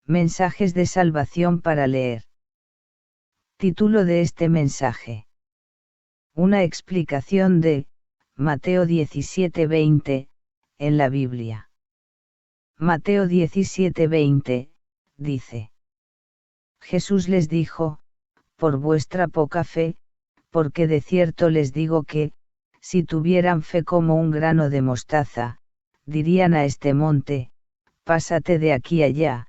Mensajes de salvación para leer. Título de este mensaje. Una explicación de Mateo 17:20, en la Biblia. Mateo 17:20, dice: Jesús les dijo, por vuestra poca fe, porque de cierto les digo que, si tuvieran fe como un grano de mostaza, dirían a este monte, pásate de aquí allá,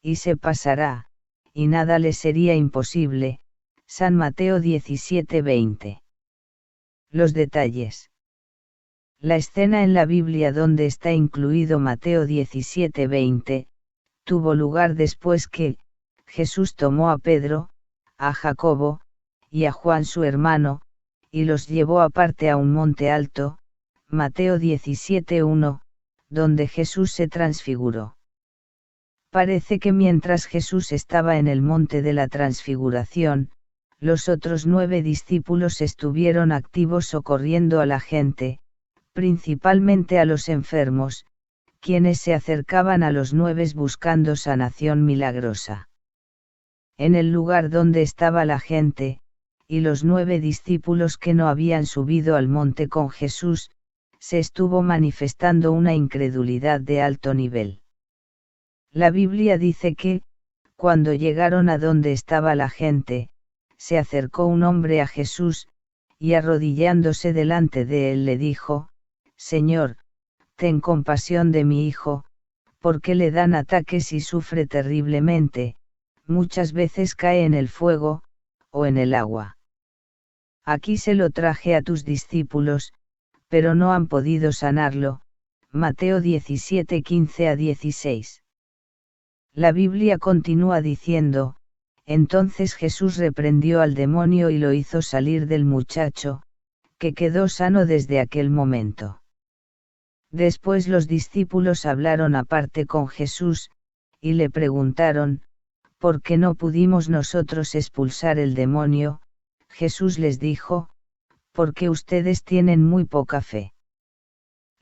y se pasará, y nada les sería imposible. San Mateo 17:20. Los detalles. La escena en la Biblia donde está incluido Mateo 17:20, tuvo lugar después que Jesús tomó a Pedro, a Jacobo, y a Juan su hermano, y los llevó aparte a un monte alto, Mateo 17:1, donde Jesús se transfiguró. Parece que mientras Jesús estaba en el monte de la transfiguración, los otros 9 discípulos estuvieron activos socorriendo a la gente, principalmente a los enfermos, quienes se acercaban a los 9 buscando sanación milagrosa. En el lugar donde estaba la gente, y los 9 discípulos que no habían subido al monte con Jesús, se estuvo manifestando una incredulidad de alto nivel. La Biblia dice que, cuando llegaron a donde estaba la gente, se acercó un hombre a Jesús, y arrodillándose delante de él le dijo: Señor, ten compasión de mi hijo, porque le dan ataques y sufre terriblemente, muchas veces cae en el fuego, o en el agua. Aquí se lo traje a tus discípulos, pero no han podido sanarlo. Mateo 17:15-16. La Biblia continúa diciendo: entonces Jesús reprendió al demonio y lo hizo salir del muchacho, que quedó sano desde aquel momento. Después los discípulos hablaron aparte con Jesús, y le preguntaron: ¿por qué no pudimos nosotros expulsar el demonio? Jesús les dijo: porque ustedes tienen muy poca fe.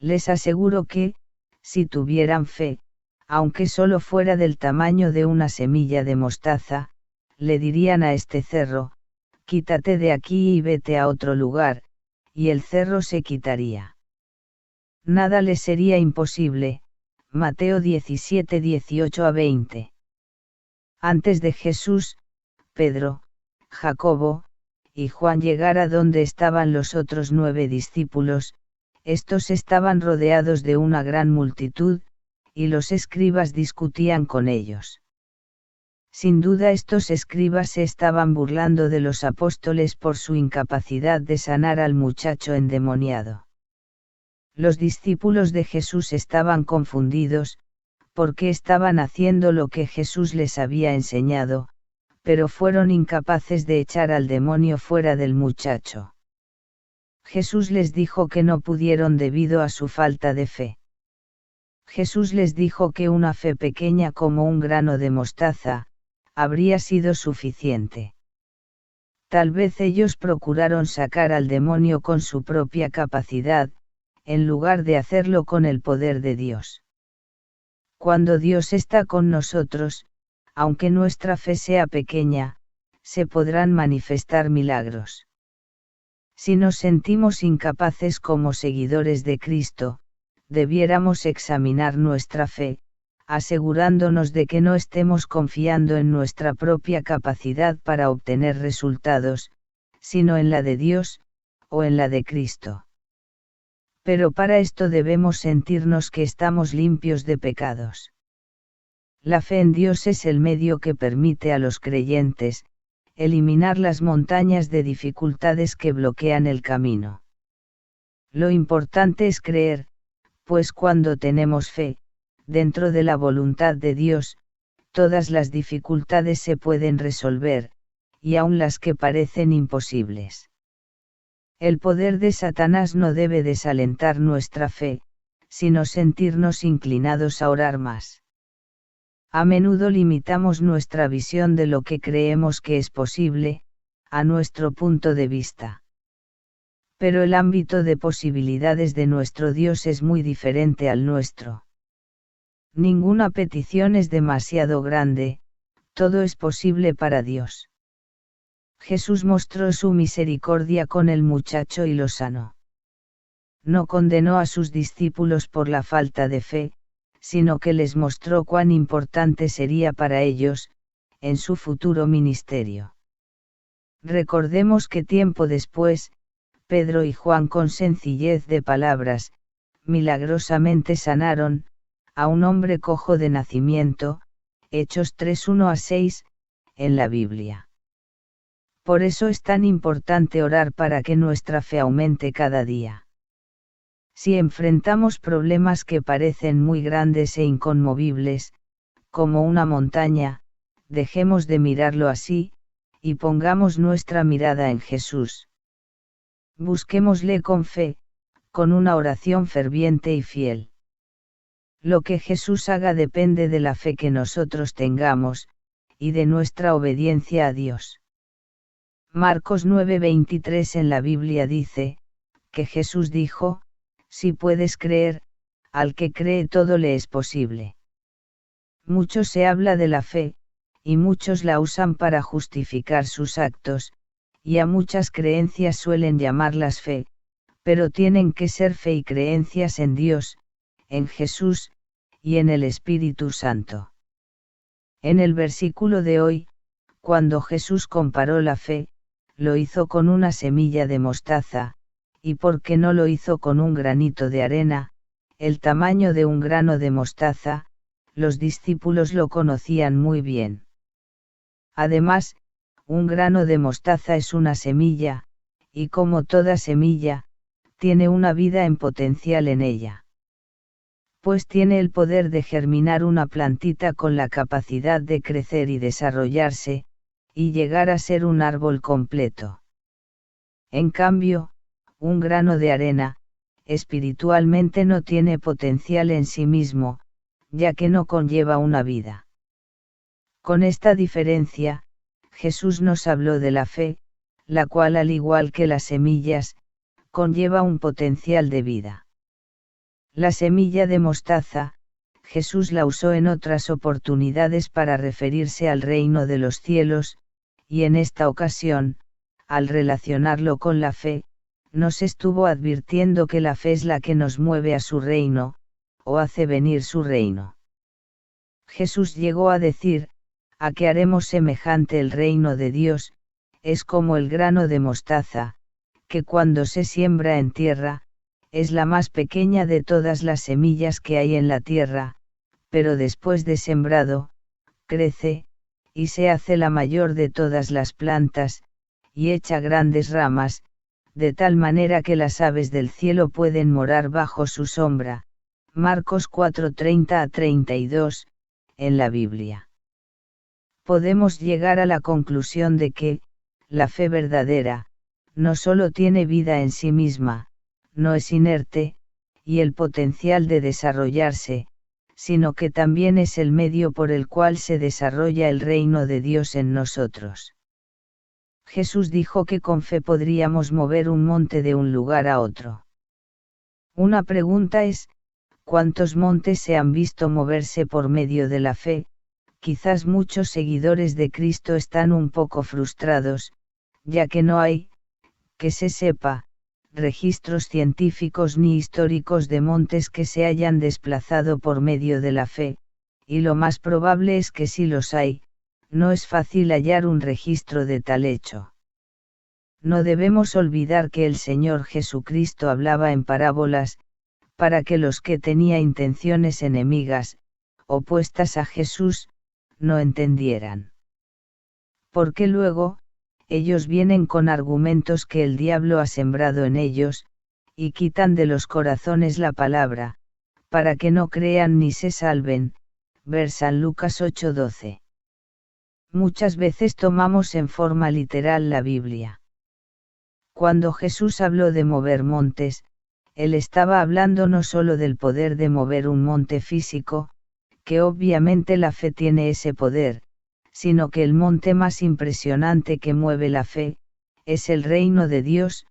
Les aseguro que, si tuvieran fe, aunque solo fuera del tamaño de una semilla de mostaza, le dirían a este cerro: quítate de aquí y vete a otro lugar, y el cerro se quitaría. Nada les sería imposible. Mateo 17:18-20. Antes de Jesús, Pedro, Jacobo, y Juan llegar a donde estaban los otros 9 discípulos, estos estaban rodeados de una gran multitud, y los escribas discutían con ellos. Sin duda estos escribas se estaban burlando de los apóstoles por su incapacidad de sanar al muchacho endemoniado. Los discípulos de Jesús estaban confundidos, porque estaban haciendo lo que Jesús les había enseñado, pero fueron incapaces de echar al demonio fuera del muchacho. Jesús les dijo que no pudieron debido a su falta de fe. Jesús les dijo que una fe pequeña como un grano de mostaza, habría sido suficiente. Tal vez ellos procuraron sacar al demonio con su propia capacidad, en lugar de hacerlo con el poder de Dios. Cuando Dios está con nosotros, aunque nuestra fe sea pequeña, se podrán manifestar milagros. Si nos sentimos incapaces como seguidores de Cristo, debiéramos examinar nuestra fe, asegurándonos de que no estemos confiando en nuestra propia capacidad para obtener resultados, sino en la de Dios, o en la de Cristo. Pero para esto debemos sentirnos que estamos limpios de pecados. La fe en Dios es el medio que permite a los creyentes eliminar las montañas de dificultades que bloquean el camino. Lo importante es creer, pues cuando tenemos fe, dentro de la voluntad de Dios, todas las dificultades se pueden resolver, y aun las que parecen imposibles. El poder de Satanás no debe desalentar nuestra fe, sino sentirnos inclinados a orar más. A menudo limitamos nuestra visión de lo que creemos que es posible, a nuestro punto de vista. Pero el ámbito de posibilidades de nuestro Dios es muy diferente al nuestro. Ninguna petición es demasiado grande, todo es posible para Dios. Jesús mostró su misericordia con el muchacho y lo sanó. No condenó a sus discípulos por la falta de fe, sino que les mostró cuán importante sería para ellos, en su futuro ministerio. Recordemos que tiempo después, Pedro y Juan con sencillez de palabras, milagrosamente sanaron, a un hombre cojo de nacimiento, Hechos 3:1-6, en la Biblia. Por eso es tan importante orar para que nuestra fe aumente cada día. Si enfrentamos problemas que parecen muy grandes e inconmovibles, como una montaña, dejemos de mirarlo así, y pongamos nuestra mirada en Jesús. Busquémosle con fe, con una oración ferviente y fiel. Lo que Jesús haga depende de la fe que nosotros tengamos, y de nuestra obediencia a Dios. Marcos 9:23 en la Biblia dice, que Jesús dijo, si puedes creer, al que cree todo le es posible. Mucho se habla de la fe, y muchos la usan para justificar sus actos, y a muchas creencias suelen llamarlas fe, pero tienen que ser fe y creencias en Dios, en Jesús, y en el Espíritu Santo. En el versículo de hoy, cuando Jesús comparó la fe, lo hizo con una semilla de mostaza, y porque no lo hizo con un granito de arena, el tamaño de un grano de mostaza, los discípulos lo conocían muy bien. Además, un grano de mostaza es una semilla, y como toda semilla, tiene una vida en potencial en ella. Pues tiene el poder de germinar una plantita con la capacidad de crecer y desarrollarse, y llegar a ser un árbol completo. En cambio, un grano de arena, espiritualmente no tiene potencial en sí mismo, ya que no conlleva una vida. Con esta diferencia, Jesús nos habló de la fe, la cual al igual que las semillas, conlleva un potencial de vida. La semilla de mostaza, Jesús la usó en otras oportunidades para referirse al reino de los cielos, y en esta ocasión, al relacionarlo con la fe, nos estuvo advirtiendo que la fe es la que nos mueve a su reino, o hace venir su reino. Jesús llegó a decir, a que haremos semejante el reino de Dios, es como el grano de mostaza, que cuando se siembra en tierra, es la más pequeña de todas las semillas que hay en la tierra, pero después de sembrado, crece, y se hace la mayor de todas las plantas, y echa grandes ramas, de tal manera que las aves del cielo pueden morar bajo su sombra. Marcos 4:30-32, en la Biblia. Podemos llegar a la conclusión de que, la fe verdadera, no solo tiene vida en sí misma, no es inerte, y el potencial de desarrollarse, sino que también es el medio por el cual se desarrolla el reino de Dios en nosotros. Jesús dijo que con fe podríamos mover un monte de un lugar a otro. Una pregunta es, ¿cuántos montes se han visto moverse por medio de la fe? Quizás muchos seguidores de Cristo están un poco frustrados, ya que no hay, que se sepa, registros científicos ni históricos de montes que se hayan desplazado por medio de la fe, y lo más probable es que si los hay, no es fácil hallar un registro de tal hecho. No debemos olvidar que el Señor Jesucristo hablaba en parábolas, para que los que tenía intenciones enemigas, opuestas a Jesús, no entendieran. Porque luego, ellos vienen con argumentos que el diablo ha sembrado en ellos, y quitan de los corazones la palabra, para que no crean ni se salven. Ver San Lucas 8:12. Muchas veces tomamos en forma literal la Biblia. Cuando Jesús habló de mover montes, él estaba hablando no solo del poder de mover un monte físico, que obviamente la fe tiene ese poder, sino que el monte más impresionante que mueve la fe, es el reino de Dios,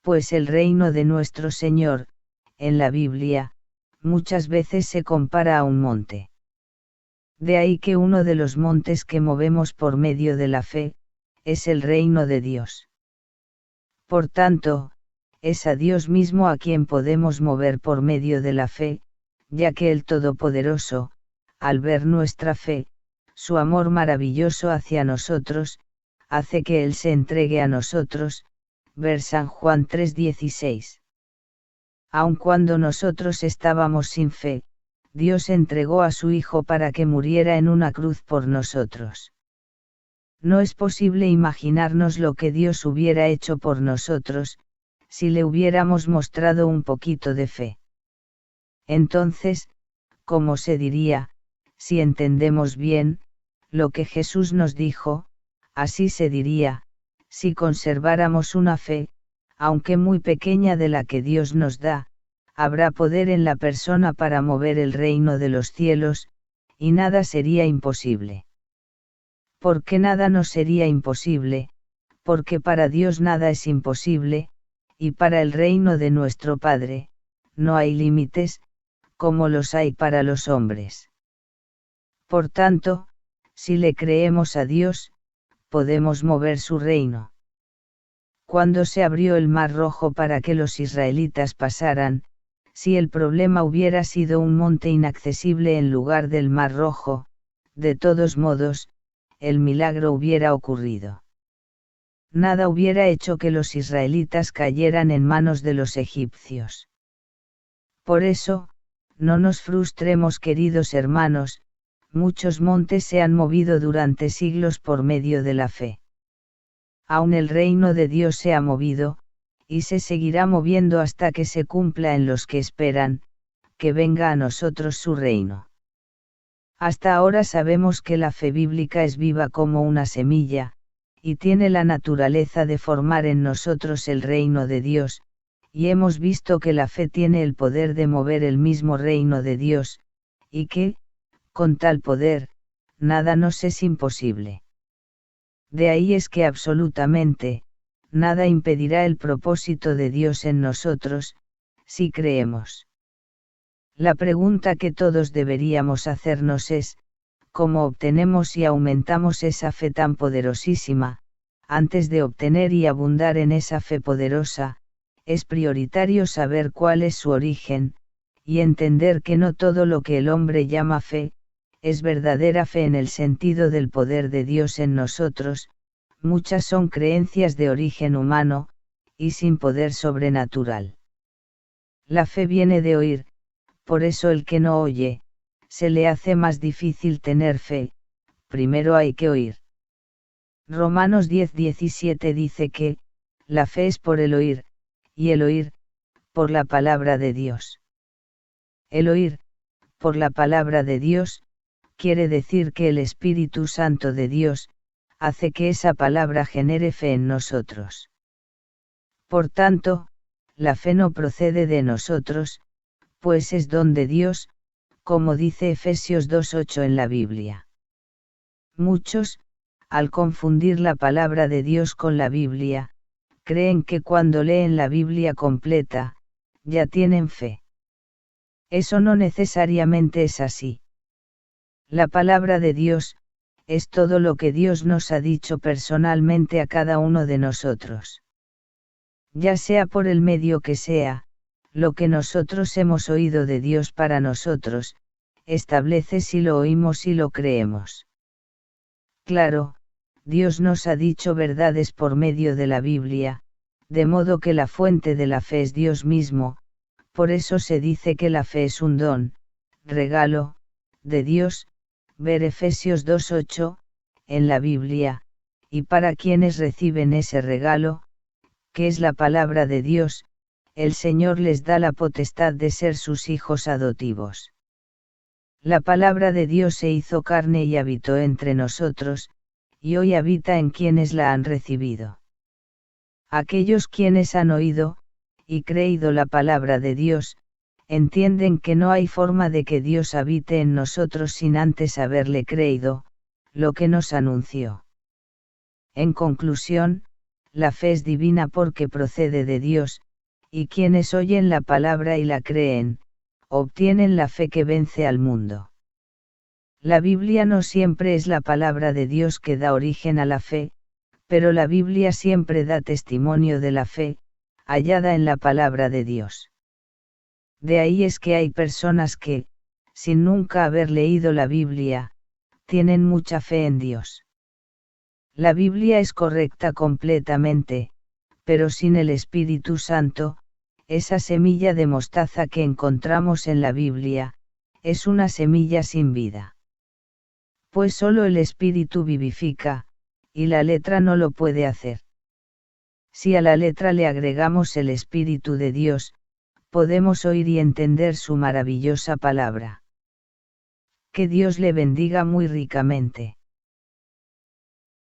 pues el reino de nuestro Señor, en la Biblia, muchas veces se compara a un monte. De ahí que uno de los montes que movemos por medio de la fe, es el reino de Dios. Por tanto, es a Dios mismo a quien podemos mover por medio de la fe, ya que el Todopoderoso, al ver nuestra fe, su amor maravilloso hacia nosotros, hace que Él se entregue a nosotros, ver San Juan 3:16. Aun cuando nosotros estábamos sin fe, Dios entregó a su Hijo para que muriera en una cruz por nosotros. No es posible imaginarnos lo que Dios hubiera hecho por nosotros, si le hubiéramos mostrado un poquito de fe. Entonces, ¿cómo se diría, si entendemos bien, lo que Jesús nos dijo? Así se diría, si conserváramos una fe, aunque muy pequeña de la que Dios nos da, habrá poder en la persona para mover el reino de los cielos, y nada sería imposible. ¿Por qué nada nos sería imposible? Porque para Dios nada es imposible, y para el reino de nuestro Padre, no hay límites, como los hay para los hombres. Por tanto, si le creemos a Dios, podemos mover su reino. Cuando se abrió el Mar Rojo para que los israelitas pasaran, si el problema hubiera sido un monte inaccesible en lugar del Mar Rojo, de todos modos, el milagro hubiera ocurrido. Nada hubiera hecho que los israelitas cayeran en manos de los egipcios. Por eso, no nos frustremos, queridos hermanos, muchos montes se han movido durante siglos por medio de la fe. Aún el reino de Dios se ha movido, y se seguirá moviendo hasta que se cumpla en los que esperan, que venga a nosotros su reino. Hasta ahora sabemos que la fe bíblica es viva como una semilla, y tiene la naturaleza de formar en nosotros el reino de Dios, y hemos visto que la fe tiene el poder de mover el mismo reino de Dios, y que, con tal poder, nada nos es imposible. De ahí es que absolutamente, nada impedirá el propósito de Dios en nosotros, si creemos. La pregunta que todos deberíamos hacernos es, ¿cómo obtenemos y aumentamos esa fe tan poderosísima? Antes de obtener y abundar en esa fe poderosa, es prioritario saber cuál es su origen, y entender que no todo lo que el hombre llama fe, es verdadera fe en el sentido del poder de Dios en nosotros, muchas son creencias de origen humano, y sin poder sobrenatural. La fe viene de oír, por eso el que no oye, se le hace más difícil tener fe, primero hay que oír. Romanos 10:17 dice que, la fe es por el oír, y el oír, por la palabra de Dios. El oír, por la palabra de Dios, quiere decir que el Espíritu Santo de Dios, hace que esa palabra genere fe en nosotros. Por tanto, la fe no procede de nosotros, pues es don de Dios, como dice Efesios 2:8 en la Biblia. Muchos, al confundir la palabra de Dios con la Biblia, creen que cuando leen la Biblia completa, ya tienen fe. Eso no necesariamente es así. La palabra de Dios, es todo lo que Dios nos ha dicho personalmente a cada uno de nosotros. Ya sea por el medio que sea, lo que nosotros hemos oído de Dios para nosotros, establece si lo oímos y lo creemos. Claro, Dios nos ha dicho verdades por medio de la Biblia, de modo que la fuente de la fe es Dios mismo, por eso se dice que la fe es un don, regalo, de Dios, ver Efesios 2:8, en la Biblia, y para quienes reciben ese regalo, que es la palabra de Dios, el Señor les da la potestad de ser sus hijos adoptivos. La palabra de Dios se hizo carne y habitó entre nosotros, y hoy habita en quienes la han recibido. Aquellos quienes han oído, y creído la palabra de Dios, entienden que no hay forma de que Dios habite en nosotros sin antes haberle creído, lo que nos anunció. En conclusión, la fe es divina porque procede de Dios, y quienes oyen la palabra y la creen, obtienen la fe que vence al mundo. La Biblia no siempre es la palabra de Dios que da origen a la fe, pero la Biblia siempre da testimonio de la fe, hallada en la palabra de Dios. De ahí es que hay personas que, sin nunca haber leído la Biblia, tienen mucha fe en Dios. La Biblia es correcta completamente, pero sin el Espíritu Santo, esa semilla de mostaza que encontramos en la Biblia, es una semilla sin vida. Pues solo el Espíritu vivifica, y la letra no lo puede hacer. Si a la letra le agregamos el Espíritu de Dios, podemos oír y entender su maravillosa palabra. Que Dios le bendiga muy ricamente.